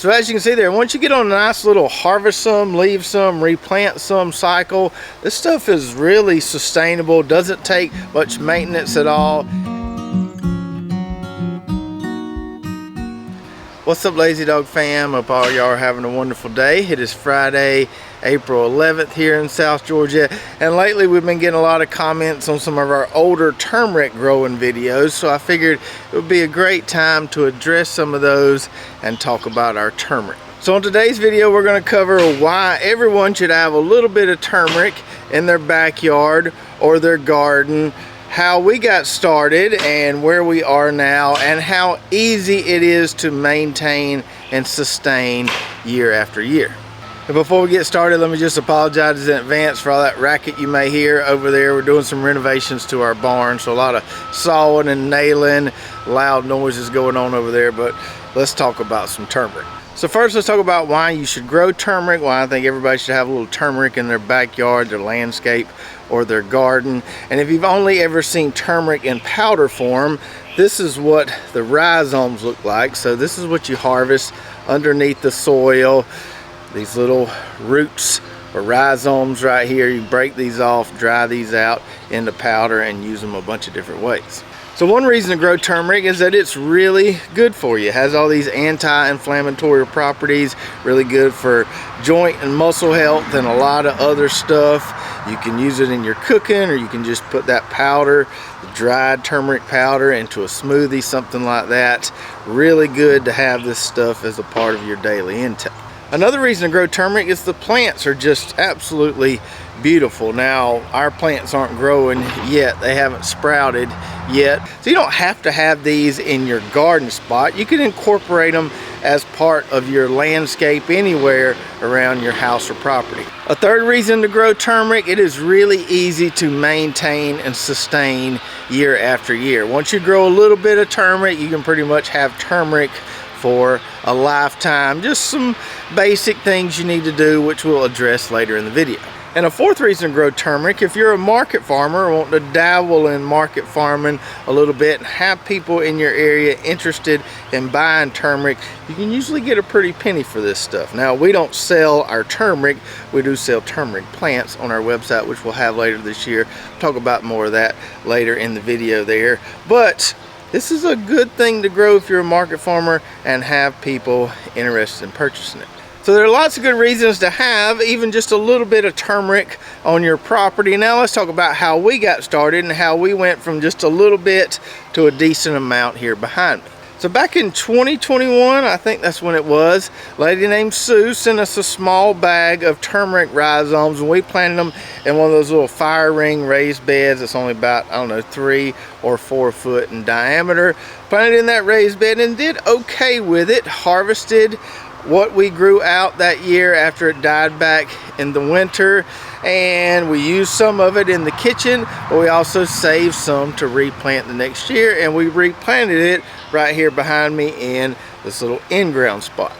So as you can see there, once you get on a nice little harvest some, leave some, replant some cycle, this stuff is really sustainable, doesn't take much maintenance at all. What's up, Lazy Dog fam? Hope all y'all are having a wonderful day. It is Friday, April 11th here in South Georgia, and lately we've been getting a lot of comments on some of our older turmeric growing videos, so I figured it would be a great time to address some of those and talk about our turmeric. So in today's video, we're going to cover why everyone should have a little bit of turmeric in their backyard or their garden, how we got started and where we are now, and how easy it is to maintain and sustain year after year. And before we get started, let me just apologize in advance for all that racket you may hear over there. We're doing some renovations to our barn, so a lot of sawing and nailing, loud noises going on over there, but let's talk about some turmeric. So first, let's talk about why you should grow turmeric, why I think everybody should have a little turmeric in their backyard, their landscape, or their garden. And if you've only ever seen turmeric in powder form, this is what the rhizomes look like. So this is what you harvest underneath the soil. These little roots or rhizomes right here, you break these off, dry these out into powder, and use them a bunch of different ways. So one reason to grow turmeric is that it's really good for you. It has all these anti-inflammatory properties, really good for joint and muscle health and a lot of other stuff. You can use it in your cooking, or you can just put that powder, the dried turmeric powder, into a smoothie, something like that. Really good to have this stuff as a part of your daily intake. Another reason to grow turmeric is the plants are just absolutely beautiful. Now, our plants aren't growing yet. They haven't sprouted yet. So you don't have to have these in your garden spot. You can incorporate them as part of your landscape anywhere around your house or property. A third reason to grow turmeric, it is really easy to maintain and sustain year after year. Once you grow a little bit of turmeric, you can pretty much have turmeric for a lifetime. Just some basic things you need to do, which we'll address later in the video. And a fourth reason to grow turmeric, if you're a market farmer or want to dabble in market farming a little bit and have people in your area interested in buying turmeric, you can usually get a pretty penny for this stuff. Now, we don't sell our turmeric, we do sell turmeric plants on our website, which we'll have later this year. I'll talk about more of that later in the video there. But this is a good thing to grow if you're a market farmer and have people interested in purchasing it. So there are lots of good reasons to have even just a little bit of turmeric on your property. Now let's talk about how we got started and how we went from just a little bit to a decent amount here behind me. So back in 2021, I think that's when it was, a lady named Sue sent us a small bag of turmeric rhizomes, and we planted them in one of those little fire ring raised beds. It's only about, I don't know, 3 or 4 foot in diameter. Planted in that raised bed and did okay with it. Harvested what we grew out that year after it died back in the winter, and we used some of it in the kitchen, but we also saved some to replant the next year, and we replanted it right here behind me in this little in-ground spot.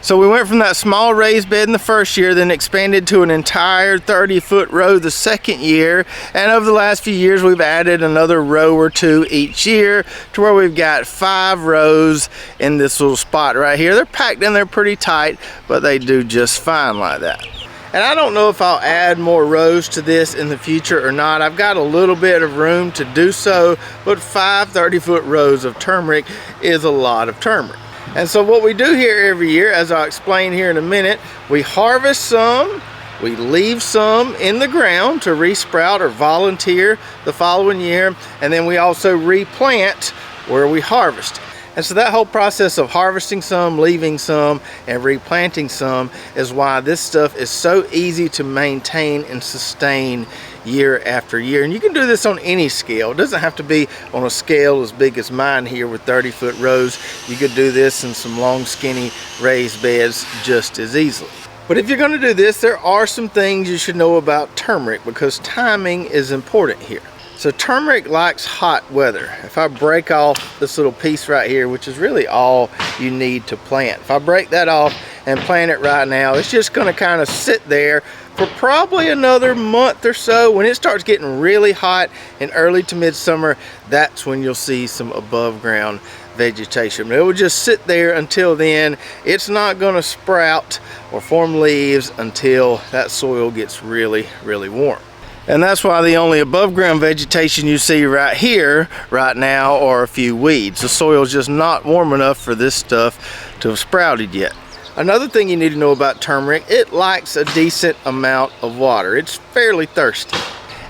So we went from that small raised bed in the first year, then expanded to an entire 30-foot row the second year, and over the last few years we've added another row or two each year to where we've got 5 rows in this little spot right here. They're packed in there pretty tight, but they do just fine like that. And I don't know if I'll add more rows to this in the future or not. I've got a little bit of room to do so, but 5 30-foot rows of turmeric is a lot of turmeric. And so what we do here every year, as I'll explain here in a minute, we harvest some, we leave some in the ground to resprout or volunteer the following year, and then we also replant where we harvest. And so that whole process of harvesting some, leaving some, and replanting some is why this stuff is so easy to maintain and sustain year after year. And you can do this on any scale. It doesn't have to be on a scale as big as mine here with 30-foot rows. You could do this in some long, skinny raised beds just as easily. But if you're going to do this, there are some things you should know about turmeric, because timing is important here. So turmeric likes hot weather. If I break off this little piece right here, which is really all you need to plant, if I break that off and plant it right now, it's just going to kind of sit there for probably another month or so. When it starts getting really hot in early to midsummer, that's when you'll see some above ground vegetation. It will just sit there until then. It's not going to sprout or form leaves until that soil gets really, really warm. And that's why the only above ground vegetation you see right here, right now, are a few weeds. The soil's just not warm enough for this stuff to have sprouted yet. Another thing you need to know about turmeric, it likes a decent amount of water. It's fairly thirsty.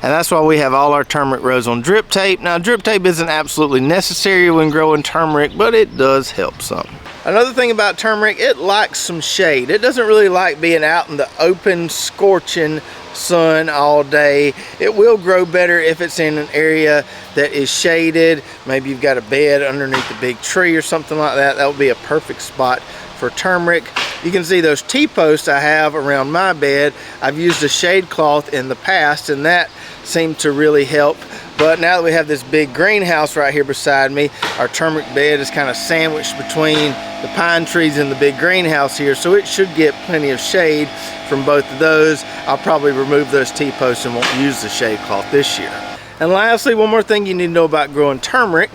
And that's why we have all our turmeric rows on drip tape. Now, drip tape isn't absolutely necessary when growing turmeric, but it does help some. Another thing about turmeric, it likes some shade. It doesn't really like being out in the open, scorching sun all day. It will grow better if it's in an area that is shaded. Maybe you've got a bed underneath a big tree or something like that. That would be a perfect spot for turmeric. You can see those T-posts I have around my bed. I've used a shade cloth in the past, and that seemed to really help. But now that we have this big greenhouse right here beside me, our turmeric bed is kind of sandwiched between the pine trees and the big greenhouse here, so it should get plenty of shade from both of those. I'll probably remove those T-posts and won't use the shade cloth this year. And lastly, one more thing you need to know about growing turmeric.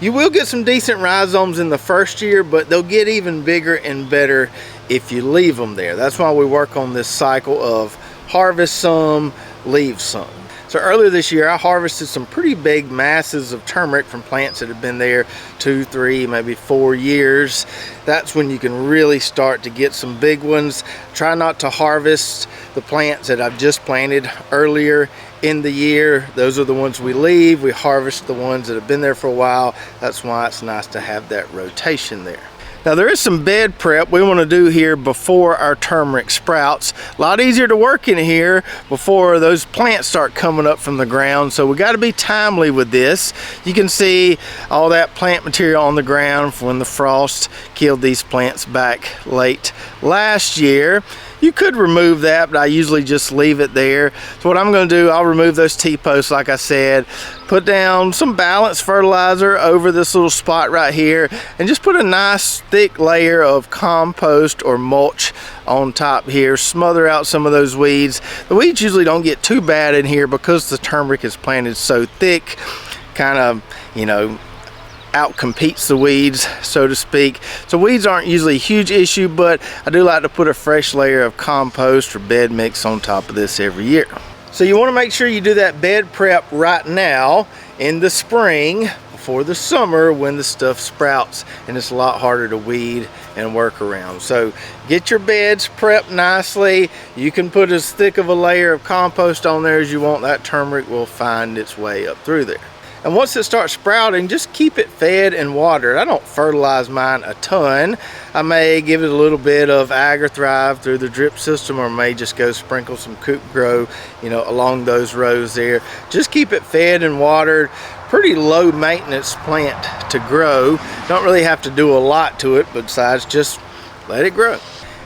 You will get some decent rhizomes in the first year, but they'll get even bigger and better if you leave them there. That's why we work on this cycle of harvest some, leave some. So earlier this year, I harvested some pretty big masses of turmeric from plants that have been there 2, 3, maybe 4 years. That's when you can really start to get some big ones. Try not to harvest the plants that I've just planted earlier in the year. Those are the ones we leave. We harvest the ones that have been there for a while. That's why it's nice to have that rotation there. Now, there is some bed prep we want to do here before our turmeric sprouts. A lot easier to work in here before those plants start coming up from the ground, so we got to be timely with this. You can see all that plant material on the ground from when the frost killed these plants back late last year. You could remove that, but I usually just leave it there. So what I'm going to do, I'll remove those T-posts like I said, put down some balanced fertilizer over this little spot right here, and just put a nice thick layer of compost or mulch on top here. Smother out some of those weeds. The weeds usually don't get too bad in here because the turmeric is planted so thick, kind of, you know, outcompetes the weeds, so to speak. So weeds aren't usually a huge issue, but I do like to put a fresh layer of compost or bed mix on top of this every year. So you want to make sure you do that bed prep right now in the spring before the summer when the stuff sprouts and it's a lot harder to weed and work around. So get your beds prepped nicely. You can put as thick of a layer of compost on there as you want. That turmeric will find its way up through there. And once it starts sprouting, just keep it fed and watered. I don't fertilize mine a ton. I may give it a little bit of Agri-Thrive through the drip system, or may just go sprinkle some Coop Grow, you know, along those rows there. Just keep it fed and watered. Pretty low maintenance plant to grow. Don't really have to do a lot to it besides just let it grow.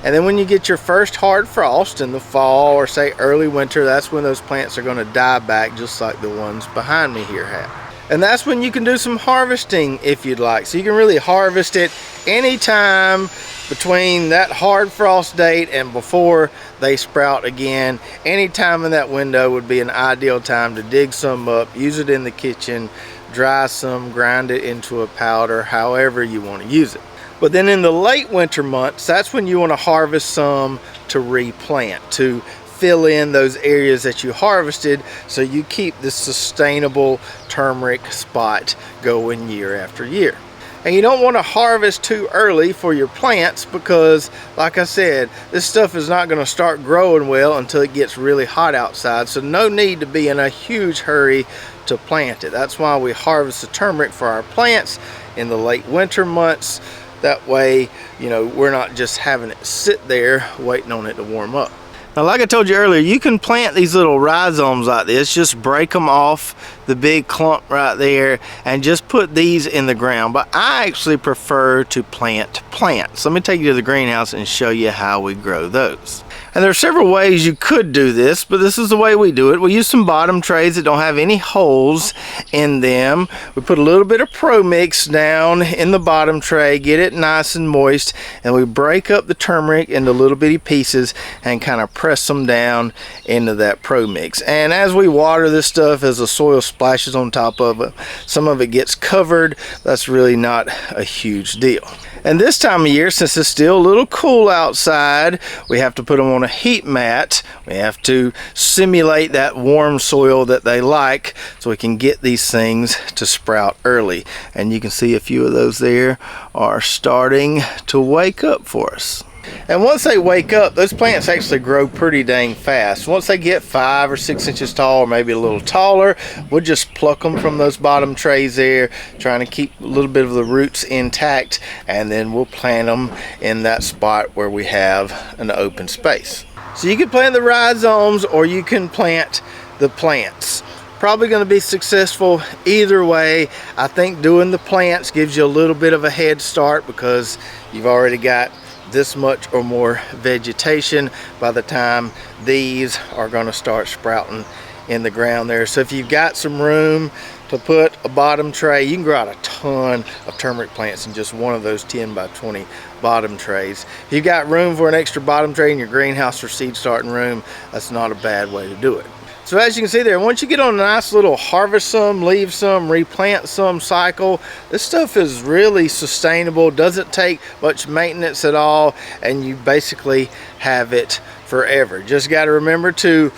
And then when you get your first hard frost in the fall or say early winter, that's when those plants are going to die back, just like the ones behind me here have. And that's when you can do some harvesting if you'd like. So you can really harvest it anytime between that hard frost date and before they sprout again. Any time in that window would be an ideal time to dig some up, use it in the kitchen, dry some, grind it into a powder, however you want to use it. But then in the late winter months, that's when you want to harvest some to replant, to fill in those areas that you harvested, so you keep this sustainable turmeric spot going year after year. And you don't want to harvest too early for your plants because, like I said, this stuff is not going to start growing well until it gets really hot outside. So no need to be in a huge hurry to plant it. That's why we harvest the turmeric for our plants in the late winter months. That way, you know, we're not just having it sit there waiting on it to warm up. Now, like I told you earlier, you can plant these little rhizomes like this. Just break them off the big clump right there and just put these in the ground. But I actually prefer to plant plants. Let me take you to the greenhouse and show you how we grow those. And there are several ways you could do this, but this is the way we do it. We use some bottom trays that don't have any holes in them. We put a little bit of Pro Mix down in the bottom tray, get it nice and moist, and we break up the turmeric into little bitty pieces and kind of press them down into that Pro Mix. And as we water this stuff, as the soil splashes on top of it, some of it gets covered. That's really not a huge deal. And this time of year, since it's still a little cool outside, we have to put them on a heat mat. We have to simulate that warm soil that they like so we can get these things to sprout early. And you can see a few of those there are starting to wake up for us. And once they wake up, those plants actually grow pretty dang fast. Once they get 5 or 6 inches tall, or maybe a little taller, we'll just pluck them from those bottom trays there, trying to keep a little bit of the roots intact, and then we'll plant them in that spot where we have an open space. So you can plant the rhizomes or you can plant the plants. Probably going to be successful either way. I think doing the plants gives you a little bit of a head start because you've already got this much or more vegetation by the time these are going to start sprouting in the ground there. So if you've got some room to put a bottom tray, you can grow out a ton of turmeric plants in just one of those 10 by 20 bottom trays. If you've got room for an extra bottom tray in your greenhouse or seed starting room, that's not a bad way to do it. So as you can see there, once you get on a nice little harvest some, leave some, replant some cycle, this stuff is really sustainable, doesn't take much maintenance at all, and you basically have it forever. Just got to remember to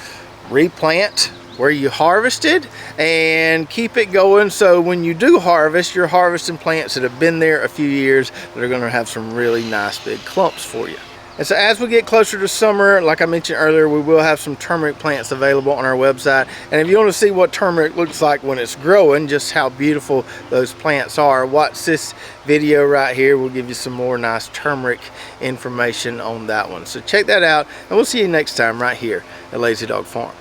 replant where you harvested and keep it going, so when you do harvest, you're harvesting plants that have been there a few years that are going to have some really nice big clumps for you. And so as we get closer to summer, like I mentioned earlier, we will have some turmeric plants available on our website. And if you want to see what turmeric looks like when it's growing, just how beautiful those plants are, watch this video right here. We'll give you some more nice turmeric information on that one. So check that out, and we'll see you next time right here at Lazy Dog Farm.